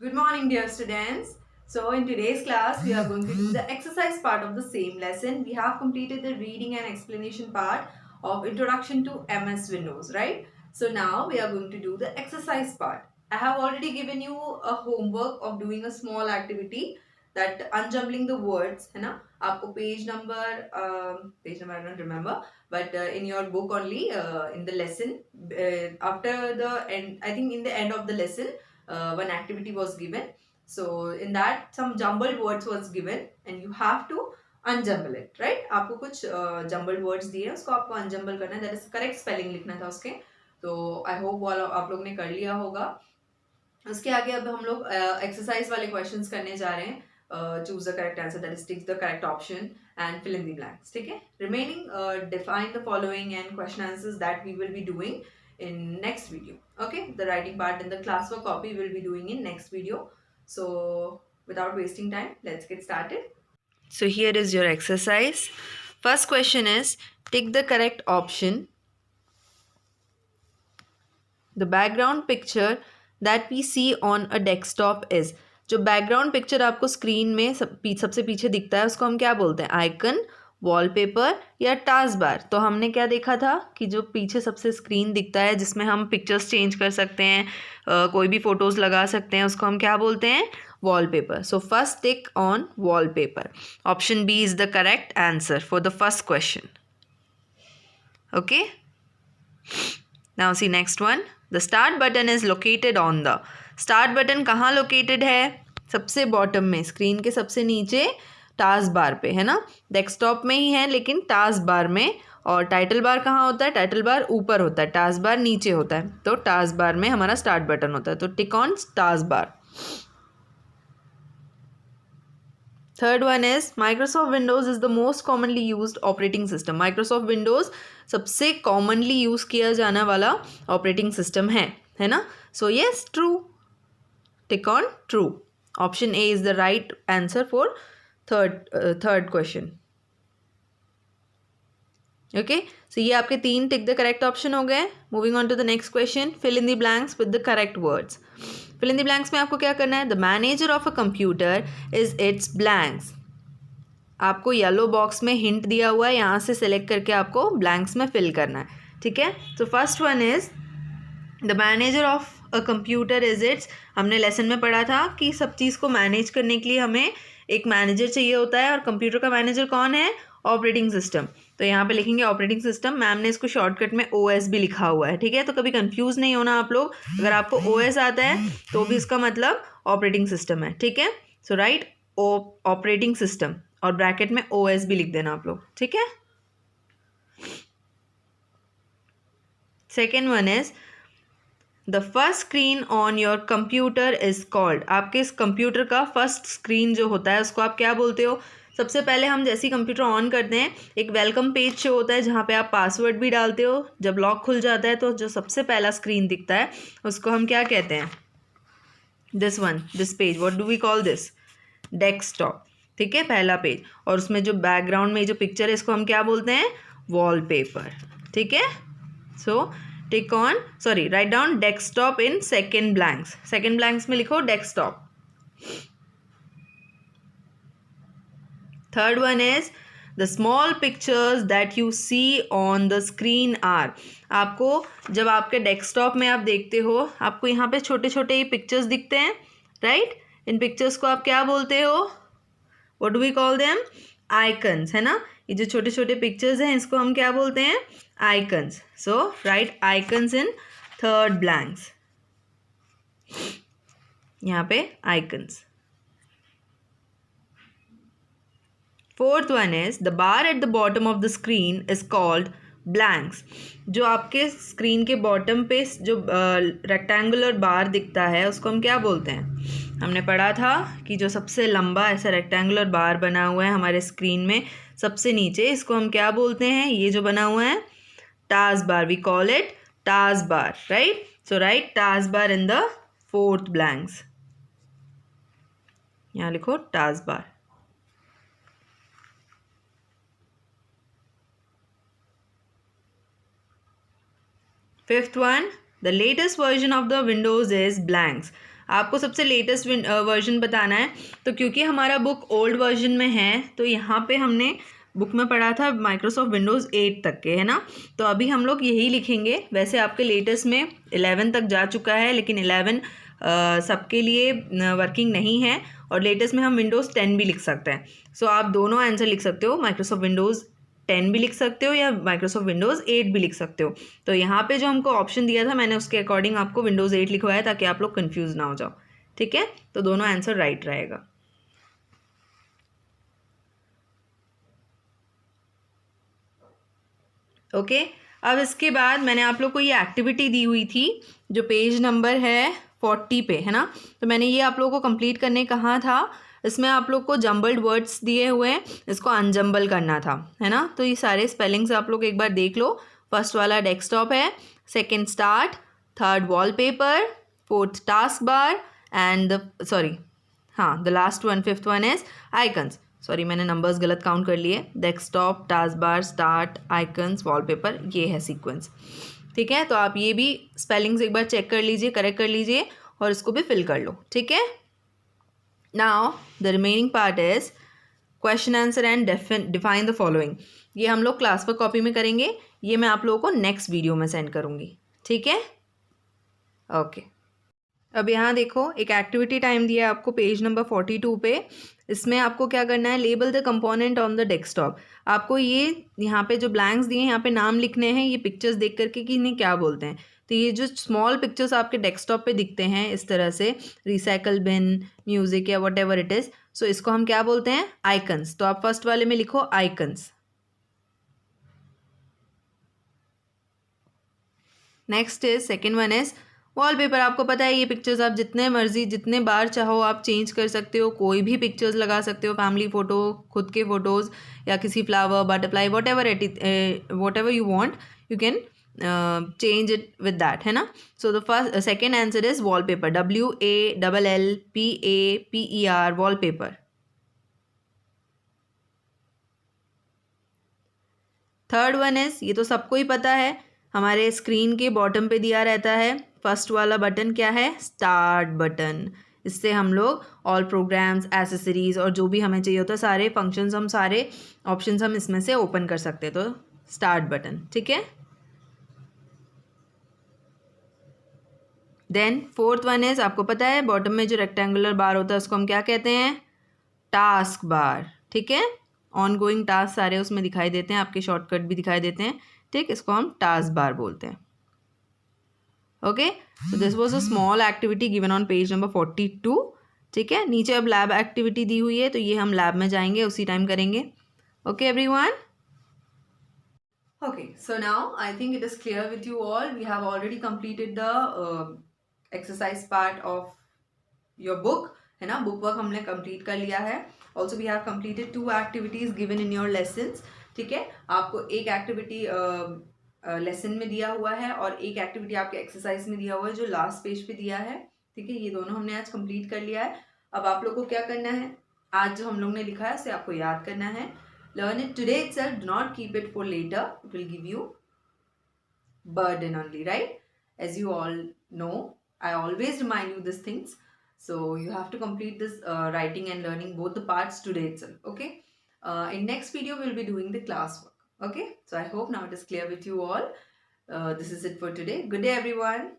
Good morning, dear students. So, in today's class, we are going to do the exercise part of the same lesson. We have completed the reading and explanation part of Introduction to MS Windows, right? So, now we are going to do the exercise part. I have already given you a homework of doing a small activity that unjumbling the words, है ना? आपको page number I don't remember, but in your book only, in the lesson, after the end, I think in the end of the lesson, one activity was given. So in that some jumbled words was given and you have to unjumble it, right? आपको कुछ jumbled words दिए उसको आपको unjumble करना है, that is correct spelling लिखना था उसके. तो I hope वो आप लोग ने कर लिया होगा. उसके आगे अब हम लोग एक्सरसाइज वाले क्वेश्चंस करने जा रहे हैं. Choose the correct answer, that is tick the correct option and fill in the blanks. ठीक है, remaining define the following and question answers that we will be doing in next video. Okay, the writing part in the classwork copy we'll be doing in next video. So without wasting time, let's get started. So here is your exercise. First question is, tick the correct option. The background picture that we see on a desktop is. जो background picture आपको screen में सबसे पीछे दिखता है उसको हम क्या बोलते हैं? आइकन, वॉलपेपर या टास्क बार. तो हमने क्या देखा था कि जो पीछे सबसे स्क्रीन दिखता है जिसमें हम पिक्चर्स चेंज कर सकते हैं, कोई भी फोटोज़ लगा सकते हैं, उसको हम क्या बोलते हैं? Wallpaper. So first tick on wallpaper. Option B is the correct answer for the first question. Okay, now see next one. The start button is located on the. Start button कहाँ located है? सबसे bottom में, screen के सबसे नीचे task bar पे, है ना? डेस्कटॉप में ही है लेकिन टास्क बार में. और टाइटल बार कहाँ होता है? टाइटल बार ऊपर होता है, टास्क बार नीचे होता है. तो टास्क बार में हमारा स्टार्ट बटन होता है. तो tick on taskbar. Third one is Microsoft Windows is the most commonly used operating system. Microsoft Windows सबसे कॉमनली यूज किया जाने वाला ऑपरेटिंग सिस्टम है ना? So yes, true. Tick on true. Option A is the right answer for third question. Okay, so ये आपके 3 tick the correct option हो गए. Moving on to the next question. Fill in the blanks with the correct words. Fill in the blanks में आपको क्या करना है? The manager of a computer is its blanks. आपको येलो बॉक्स में hint दिया हुआ है, यहाँ से सिलेक्ट करके आपको ब्लैंक्स में फिल करना है. ठीक है, तो first one is the manager of a computer is it's. हमने लेसन में पढ़ा था कि सब चीज़ को मैनेज करने के लिए हमें एक मैनेजर चाहिए होता है, और कंप्यूटर का मैनेजर कौन है? Operating system. तो यहाँ पे लिखेंगे ऑपरेटिंग सिस्टम. मैम ने इसको शॉर्टकट में OS भी लिखा हुआ है. ठीक है, तो कभी कंफ्यूज नहीं होना आप लोग. अगर आपको OS आता है तो भी इसका मतलब ऑपरेटिंग सिस्टम है. ठीक है, सो राइट ऑपरेटिंग सिस्टम और ब्रैकेट में OS भी लिख देना आप लोग. ठीक है. Second one is the first screen on your computer is called. आपके इस कंप्यूटर का फर्स्ट स्क्रीन जो होता है उसको आप क्या बोलते हो? सबसे पहले हम जैसे ही कंप्यूटर ऑन करते हैं एक वेलकम पेज शो होता है जहाँ पे आप पासवर्ड भी डालते हो. जब लॉक खुल जाता है तो जो सबसे पहला स्क्रीन दिखता है उसको हम क्या कहते हैं? This one, this page, what do we call this? Desktop. ठीक है, पहला पेज. और उसमें जो बैकग्राउंड में जो पिक्चर है इसको हम क्या बोलते हैं? वॉलपेपर. ठीक है, so tick on, sorry, write down desktop in second blanks. Second blanks में लिखो desktop. Third one is the small pictures that you see on the screen are. आपको जब आपके डेस्कटॉप में आप देखते हो आपको यहाँ पे छोटे छोटे ही पिक्चर्स दिखते हैं, राइट? इन पिक्चर्स को आप क्या बोलते हो? What do we call them? Icons, है ना? ये जो छोटे छोटे पिक्चर्स हैं इसको हम क्या बोलते हैं? Icons. So right icons in third blanks. यहाँ पे icons. Fourth one is the bar at the bottom of the screen is called blanks. जो आपके स्क्रीन के बॉटम पे जो रेक्टेंगुलर बार दिखता है उसको हम क्या बोलते हैं? हमने पढ़ा था कि जो सबसे लंबा ऐसा रेक्टेंगुलर बार बना हुआ है हमारे स्क्रीन में सबसे नीचे, इसको हम क्या बोलते हैं? ये जो बना हुआ है task bar. We call it task bar, right? So right task bar in the fourth blanks. यहाँ लिखो task bar. Fifth one, the latest version of the Windows is blanks. आपको सबसे लेटेस्ट वर्जन बताना है। तो क्योंकि हमारा बुक ओल्ड वर्जन में है तो यहाँ पे हमने बुक में पढ़ा था माइक्रोसॉफ्ट विंडोज़ 8 तक के, है ना। तो अभी हम लोग यही लिखेंगे। वैसे आपके लेटेस्ट में 11 तक जा चुका है, लेकिन 11 सबके लिए वर्किंग नहीं है, और लेटेस्ट में हम विंडोज़ 10 भी लिख सकते हैं। सो आप दोनों आंसर लिख सकते हो, माइक्रोसॉफ्ट विंडोज़ 10 भी लिख सकते हो या माइक्रोसॉफ्ट विंडोज़ 8 भी लिख सकते हो। तो यहाँ पे जो हमको ऑप्शन दिया था मैंने उसके अकॉर्डिंग आपको विंडोज़ 8 लिखवाया ताकि आप लोग कन्फ्यूज़ ना हो जाओ, ठीक है। तो दोनों आंसर राइट रहेगा। ओके अब इसके बाद मैंने आप लोग को ये एक्टिविटी दी हुई थी जो पेज नंबर है 40 पे, है ना। तो मैंने ये आप लोग को कंप्लीट करने कहा था। इसमें आप लोग को जम्बल्ड वर्ड्स दिए हुए हैं, इसको अनजम्बल करना था, है ना। तो ये सारे स्पेलिंग्स आप लोग एक बार देख लो। फर्स्ट वाला डेस्कटॉप है, second start, third wallpaper, fourth task bar and the last one, fifth one is icons. Sorry मैंने नंबर्स गलत काउंट कर लिए। Desktop, task bar, start, icons, wallpaper, ये है सीक्वेंस, ठीक है। तो आप ये भी स्पेलिंग्स एक बार चेक कर लीजिए, करेक्ट कर लीजिए और इसको भी फिल कर लो, ठीक है। Now the remaining part is question answer and define the following. ये हम लोग क्लास पर कॉपी में करेंगे, ये मैं आप लोगों को नेक्स्ट वीडियो में सेंड करूँगी, ठीक है। ओके अब यहाँ देखो एक एक्टिविटी टाइम दिया है आपको पेज नंबर 42 पे। इसमें आपको क्या करना है, label the component on the desktop. आपको ये यहाँ पे जो ब्लैंक्स दिए हैं यहाँ पे नाम लिखने हैं, ये पिक्चर्स देख करके कि इन्हें क्या बोलते हैं। तो ये जो स्मॉल पिक्चर्स आपके डेस्कटॉप पे दिखते हैं इस तरह से, रिसाइकल बिन, म्यूजिक या वट एवर इट इज़, सो इसको हम क्या बोलते हैं, आइकन्स। तो आप फर्स्ट वाले में लिखो icons. Next is second one is wallpaper. आपको पता है ये पिक्चर्स आप जितने मर्जी जितने बार चाहो आप चेंज कर सकते हो, कोई भी पिक्चर्स लगा सकते हो, फैमिली फ़ोटो, खुद के फ़ोटोज़ या किसी flower, butterfly, what ever you want you can change it with that, है ना। So the first second answer is wallpaper, WALLPAPER, wallpaper. Third one is, ये तो सबको ही पता है, हमारे स्क्रीन के बॉटम पे दिया रहता है। फर्स्ट वाला बटन क्या है, स्टार्ट बटन। इससे हम लोग ऑल प्रोग्राम्स, एसेसरीज और जो भी हमें चाहिए होता है सारे फंक्शंस, हम सारे ऑप्शंस हम इसमें से ओपन कर सकते हैं। तो स्टार्ट बटन, ठीक है। देन फोर्थ वन इज, आपको पता है बॉटम में जो रेक्टेंगुलर बार होता है उसको हम क्या कहते हैं, टास्क बार, ठीक है। ऑन गोइंग टास्क सारे उसमें दिखाई देते हैं, आपके शॉर्टकट भी दिखाई देते हैं, ठीक। इसको हम टास्क बार बोलते हैं। Okay so this was a small activity given on page number 42, ठीक है। नीचे अब लैब एक्टिविटी दी हुई है तो ये हम लैब में जाएंगे, उसी टाइम करेंगे। Okay everyone. Okay, so now I think it is clear with you all. We have already completed the exercise part of your book, है ना। बुक वर्क हमने कंप्लीट कर लिया है। Also we have completed 2 activities given in your lessons, ठीक है। आपको एक एक्टिविटी लेसन में दिया हुआ है और एक एक्टिविटी आपके एक्सरसाइज में दिया हुआ है जो लास्ट पेज पे दिया है, ठीक है। ये दोनों हमने आज कंप्लीट कर लिया है। अब आप लोग को क्या करना है, आज जो हम लोग ने लिखा है उसे आपको याद करना है। Learn it today itself, do not keep it for later, it will give you burden only, right? As you all know, I always remind you these things. So you have to complete this writing and learning both the parts today itself, okay? In next video, we'll be doing the classwork, okay? So I hope now it is clear with you all. This is it for today. Good day, everyone.